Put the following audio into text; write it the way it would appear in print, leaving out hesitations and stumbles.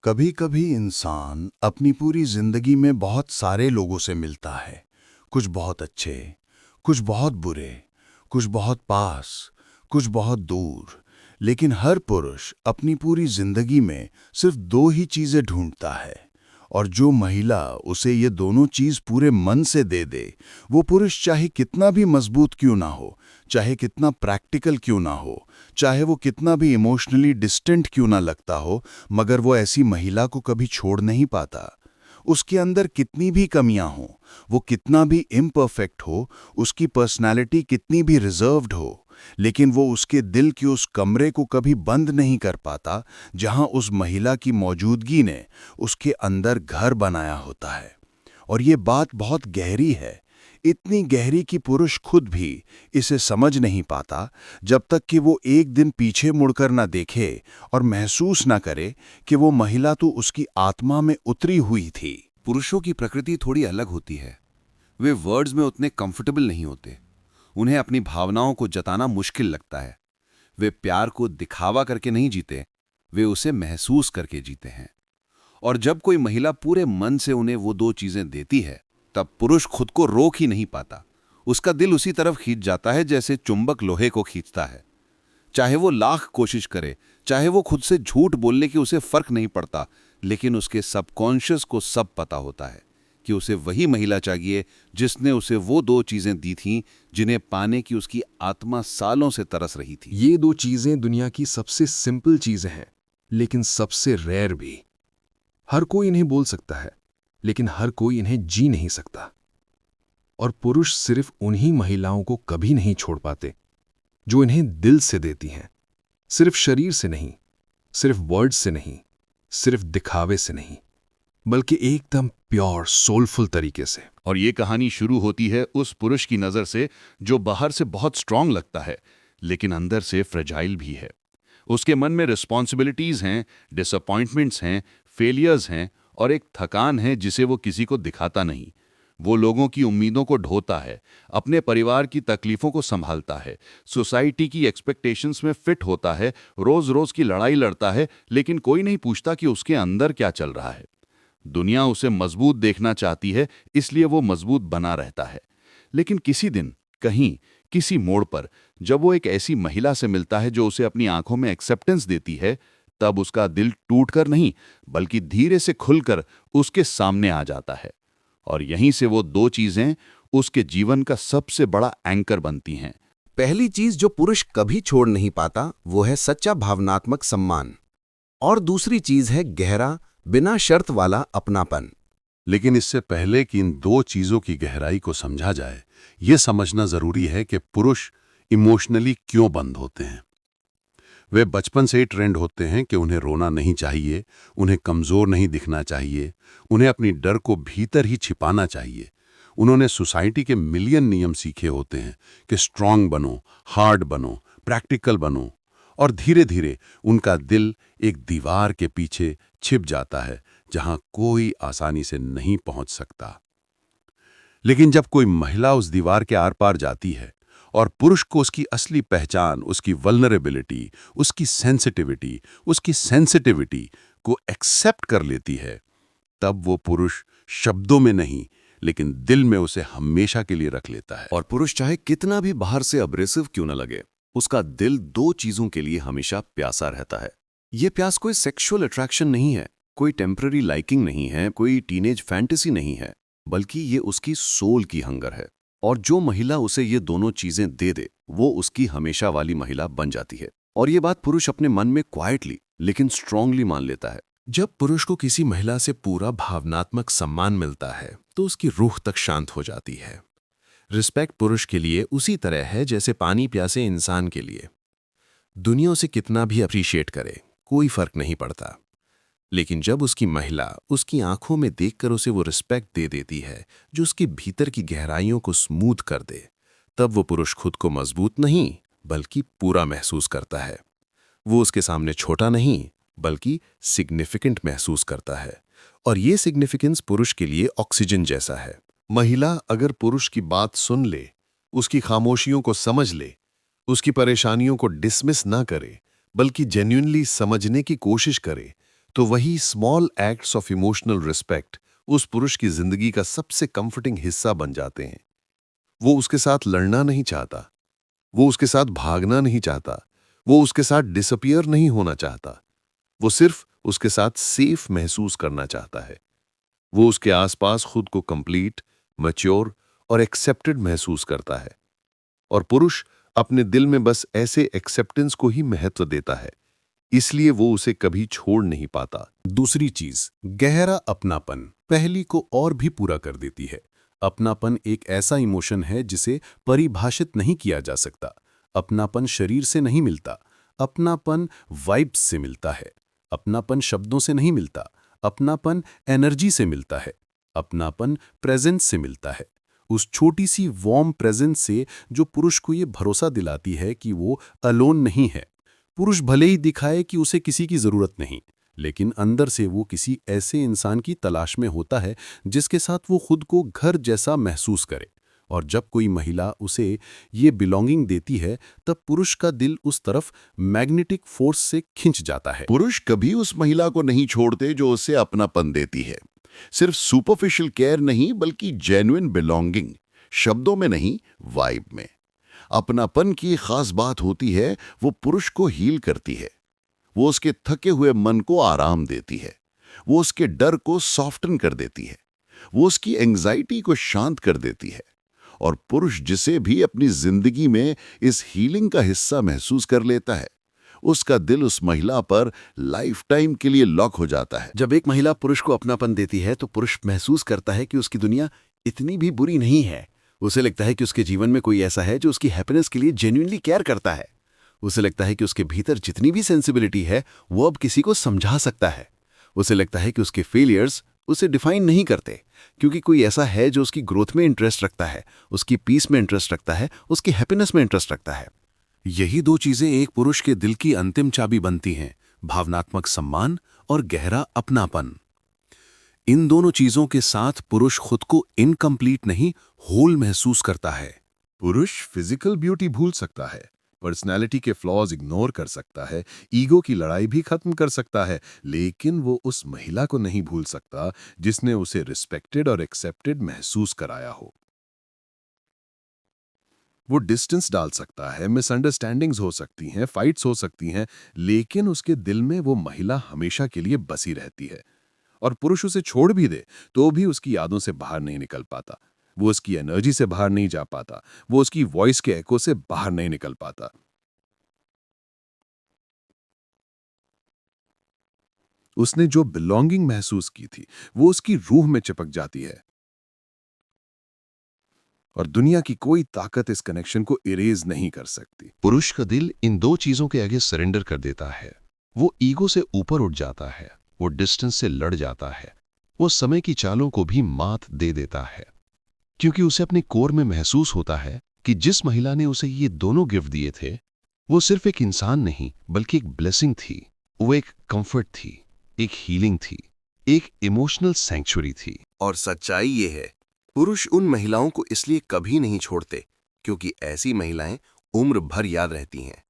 कभी कभी इंसान अपनी पूरी जिंदगी में बहुत सारे लोगों से मिलता है। कुछ बहुत अच्छे, कुछ बहुत बुरे, कुछ बहुत पास, कुछ बहुत दूर। लेकिन हर पुरुष अपनी पूरी जिंदगी में सिर्फ दो ही चीजें ढूंढता है। और जो महिला उसे ये दोनों चीज पूरे मन से दे दे, वो पुरुष चाहे कितना भी मजबूत क्यों ना हो, चाहे कितना प्रैक्टिकल क्यों ना हो, चाहे वो कितना भी इमोशनली डिस्टेंट क्यों ना लगता हो, मगर वो ऐसी महिला को कभी छोड़ नहीं पाता। उसके अंदर कितनी भी कमियां हों, वो कितना भी इम्परफेक्ट हो, उसकी पर्सनालिटी कितनी भी रिजर्व्ड हो, लेकिन वो उसके दिल के उस कमरे को कभी बंद नहीं कर पाता जहां उस महिला की मौजूदगी ने उसके अंदर घर बनाया होता है। और ये बात बहुत गहरी है, इतनी गहरी कि पुरुष खुद भी इसे समझ नहीं पाता जब तक कि वो एक दिन पीछे मुड़कर ना देखे और महसूस ना करे कि वो महिला तो उसकी आत्मा में उतरी हुई थी। पुरुषों की प्रकृति थोड़ी अलग होती है। वे वर्ड्स में उतने कंफर्टेबल नहीं होते। उन्हें अपनी भावनाओं को जताना मुश्किल लगता है। वे प्यार को दिखावा करके नहीं जीते, वे उसे महसूस करके जीते हैं। और जब कोई महिला पूरे मन से उन्हें वो दो चीजें देती है, तब पुरुष खुद को रोक ही नहीं पाता। उसका दिल उसी तरफ खींच जाता है जैसे चुंबक लोहे को खींचता है। चाहे वो लाख कोशिश करे, चाहे वो खुद से झूठ बोलने की उसे फर्क नहीं पड़ता, लेकिन उसके सबकॉन्शियस को सब पता होता है कि उसे वही महिला चाहिए जिसने उसे वो दो चीजें दी थीं जिन्हें पाने की उसकी आत्मा सालों से तरस रही थी। ये दो चीजें दुनिया की सबसे सिंपल चीजें हैं, लेकिन सबसे रेयर भी। हर कोई इन्हें बोल सकता है, लेकिन हर कोई इन्हें जी नहीं सकता। और पुरुष सिर्फ उन्हीं महिलाओं को कभी नहीं छोड़ पाते जो इन्हें दिल से देती हैं। सिर्फ शरीर से नहीं, सिर्फ वर्ड से नहीं, सिर्फ दिखावे से नहीं, बल्कि एकदम प्योर सोलफुल तरीके से। और ये कहानी शुरू होती है उस पुरुष की नज़र से जो बाहर से बहुत स्ट्रांग लगता है, लेकिन अंदर से फ्रेजाइल भी है। उसके मन में रिस्पॉन्सिबिलिटीज हैं, डिसअपॉइंटमेंट्स हैं, फेलियर्स हैं और एक थकान है जिसे वो किसी को दिखाता नहीं। वो लोगों की उम्मीदों को ढोता है, अपने परिवार की तकलीफों को संभालता है, सोसाइटी की एक्सपेक्टेशंस में फिट होता है, रोज रोज की लड़ाई लड़ता है, लेकिन कोई नहीं पूछता कि उसके अंदर क्या चल रहा है। दुनिया उसे मजबूत देखना चाहती है, इसलिए वो मजबूत बना रहता है। लेकिन किसी दिन, कहीं, किसी मोड़ पर जब वो एक ऐसी महिला से मिलता है जो उसे अपनी आंखों में एक्सेप्टेंस देती है, तब उसका दिल टूटकर नहीं, बल्कि धीरे से खुलकर उसके सामने आ जाता है। और यहीं से वो दो चीजें उसके जीवन का सबसे बड़ा एंकर बनती हैं। पहली चीज जो पुरुष कभी छोड़ नहीं पाता, वो है सच्चा भावनात्मक सम्मान। और दूसरी चीज है गहरा, बिना शर्त वाला अपनापन। लेकिन इससे पहले कि इन दो चीजों की गहराई को समझा जाए, यह समझना जरूरी है कि पुरुष इमोशनली क्यों बंद होते हैं। वे बचपन से ही ट्रेंड होते हैं कि उन्हें रोना नहीं चाहिए, उन्हें कमजोर नहीं दिखना चाहिए, उन्हें अपनी डर को भीतर ही छिपाना चाहिए। उन्होंने सोसाइटी के मिलियन नियम सीखे होते हैं कि स्ट्रांग बनो, हार्ड बनो, प्रैक्टिकल बनो। और धीरे धीरे उनका दिल एक दीवार के पीछे छिप जाता है जहां कोई आसानी से नहीं पहुंच सकता। लेकिन जब कोई महिला उस दीवार के आर पार जाती है और पुरुष को उसकी असली पहचान, उसकी वल्नरेबिलिटी, उसकी सेंसिटिविटी को एक्सेप्ट कर लेती है, तब वो पुरुष शब्दों में नहीं, लेकिन दिल में उसे हमेशा के लिए रख लेता है। और पुरुष चाहे कितना भी बाहर से अब्रेसिव क्यों न लगे, उसका दिल दो चीजों के लिए हमेशा प्यासा रहता है। ये प्यास कोई सेक्सुअल अट्रैक्शन नहीं है, कोई टेम्पररी लाइकिंग नहीं है, कोई टीनेज फैंटेसी नहीं है, बल्कि ये उसकी सोल की हंगर है। और जो महिला उसे ये दोनों चीजें दे दे, वो उसकी हमेशा वाली महिला बन जाती है। और ये बात पुरुष अपने मन में क्वाइटली लेकिन स्ट्रांगली मान लेता है। जब पुरुष को किसी महिला से पूरा भावनात्मक सम्मान मिलता है, तो उसकी रूह तक शांत हो जाती है। रिस्पेक्ट पुरुष के लिए उसी तरह है जैसे पानी प्यासे इंसान के लिए। दुनिया उसे कितना भी अप्रिशिएट करे, कोई फर्क नहीं पड़ता। लेकिन जब उसकी महिला उसकी आंखों में देखकर उसे वो रिस्पेक्ट दे देती है जो उसके भीतर की गहराइयों को स्मूथ कर दे, तब वो पुरुष खुद को मजबूत नहीं, बल्कि पूरा महसूस करता है। वो उसके सामने छोटा नहीं, बल्कि सिग्निफिकेंट महसूस करता है। और ये सिग्निफिकेंस पुरुष के लिए ऑक्सीजन जैसा है। महिला अगर पुरुष की बात सुन ले, उसकी खामोशियों को समझ ले, उसकी परेशानियों को डिसमिस ना करे, बल्कि जेन्युइनली समझने की कोशिश करे, तो वही small acts of emotional respect उस पुरुष की जिंदगी का सबसे कंफर्टिंग हिस्सा बन जाते हैं। वो उसके साथ लड़ना नहीं चाहता, वो उसके साथ भागना नहीं चाहता, वो उसके साथ डिसअपियर नहीं होना चाहता। वो सिर्फ उसके साथ सेफ महसूस करना चाहता है। वो उसके आसपास खुद को कंप्लीट, मैच्योर और एक्सेप्टेड महसूस करता है। और पुरुष अपने दिल में बस ऐसे एक्सेप्टेंस को ही महत्व देता है, इसलिए वो उसे कभी छोड़ नहीं पाता। दूसरी चीज, गहरा अपनापन पहली को और भी पूरा कर देती है। अपनापन एक ऐसा इमोशन है जिसे परिभाषित नहीं किया जा सकता। अपनापन शरीर से नहीं मिलता, अपनापन वाइब्स से मिलता है। अपनापन शब्दों से नहीं मिलता, अपनापन एनर्जी से मिलता है। अपनापन प्रेजेंस से मिलता है, उस छोटी सी वार्म प्रेजेंस से जो पुरुष को ये भरोसा दिलाती है कि वो अलोन नहीं है। पुरुष भले ही दिखाए कि उसे किसी की जरूरत नहीं, लेकिन अंदर से वो किसी ऐसे इंसान की तलाश में होता है जिसके साथ वो खुद को घर जैसा महसूस करे। और जब कोई महिला उसे ये बिलोंगिंग देती है, तब पुरुष का दिल उस तरफ मैग्नेटिक फोर्स से खिंच जाता है। पुरुष कभी उस महिला को नहीं छोड़ते जो उसे अपनापन देती है। सिर्फ सुपरफिशियल केयर नहीं, बल्कि जेन्युइन बिलोंगिंग, शब्दों में नहीं, वाइब में। अपनापन की खास बात होती है, वो पुरुष को हील करती है। वो उसके थके हुए मन को आराम देती है। वो उसके डर को सॉफ्टन कर देती है। वो उसकी एंग्जाइटी को शांत कर देती है। और पुरुष जिसे भी अपनी जिंदगी में इस हीलिंग का हिस्सा महसूस कर लेता है, उसका दिल उस महिला पर लाइफ टाइम के लिए लॉक हो जाता है। जब एक महिला पुरुष को अपनापन देती है तो पुरुष महसूस करता है कि उसकी दुनिया इतनी भी बुरी नहीं है। उसे लगता है कि उसके जीवन में कोई ऐसा है जो उसकी हैप्पीनेस के लिए जेन्युइनली केयर करता है। उसे लगता है कि उसके भीतर जितनी भी सेंसिबिलिटी है वो अब किसी को समझा सकता है। उसे लगता है कि उसके फेलियर्स उसे डिफाइन नहीं करते, क्योंकि कोई ऐसा है जो उसकी ग्रोथ में इंटरेस्ट रखता है, उसकी पीस में इंटरेस्ट रखता है, उसकी हैप्पीनेस में इंटरेस्ट रखता है। यही दो चीजें एक पुरुष के दिल की अंतिम चाबी बनती हैं, भावनात्मक सम्मान और गहरा अपनापन। इन दोनों चीजों के साथ पुरुष खुद को इनकम्प्लीट नहीं, होल महसूस करता है। पुरुष फिजिकल ब्यूटी भूल सकता है, पर्सनैलिटी के फ्लॉज इग्नोर कर सकता है, ईगो की लड़ाई भी खत्म कर सकता है, लेकिन वो उस महिला को नहीं भूल सकता जिसने उसे रिस्पेक्टेड और एक्सेप्टेड महसूस कराया हो। वो डिस्टेंस डाल सकता है, मिसअंडरस्टैंडिंग्स हो सकती हैं, फाइट्स हो सकती हैं, लेकिन उसके दिल में वो महिला हमेशा के लिए बसी रहती है। और पुरुष उसे छोड़ भी दे तो भी उसकी यादों से बाहर नहीं निकल पाता, वो उसकी एनर्जी से बाहर नहीं जा पाता, वो उसकी वॉइस के एको से बाहर नहीं निकल पाता। उसने जो बिलोंगिंग महसूस की थी वो उसकी रूह में चिपक जाती है, और दुनिया की कोई ताकत इस कनेक्शन को इरेज नहीं कर सकती। पुरुष का दिल इन दो चीजों के आगे सरेंडर कर देता है। वो ईगो से ऊपर उठ जाता है, वो डिस्टेंस से लड़ जाता है, वो समय की चालों को भी मात दे देता है, क्योंकि उसे अपने कोर में महसूस होता है कि जिस महिला ने उसे ये दोनों गिफ्ट दिए थे, वो सिर्फ एक इंसान नहीं बल्कि एक ब्लेसिंग थी। वो एक कंफर्ट थी, एक हीलिंग थी, एक इमोशनल सैंक्चुअरी थी। और सच्चाई ये है, पुरुष उन महिलाओं को इसलिए कभी नहीं छोड़ते क्योंकि ऐसी महिलाएं उम्र भर याद रहती हैं।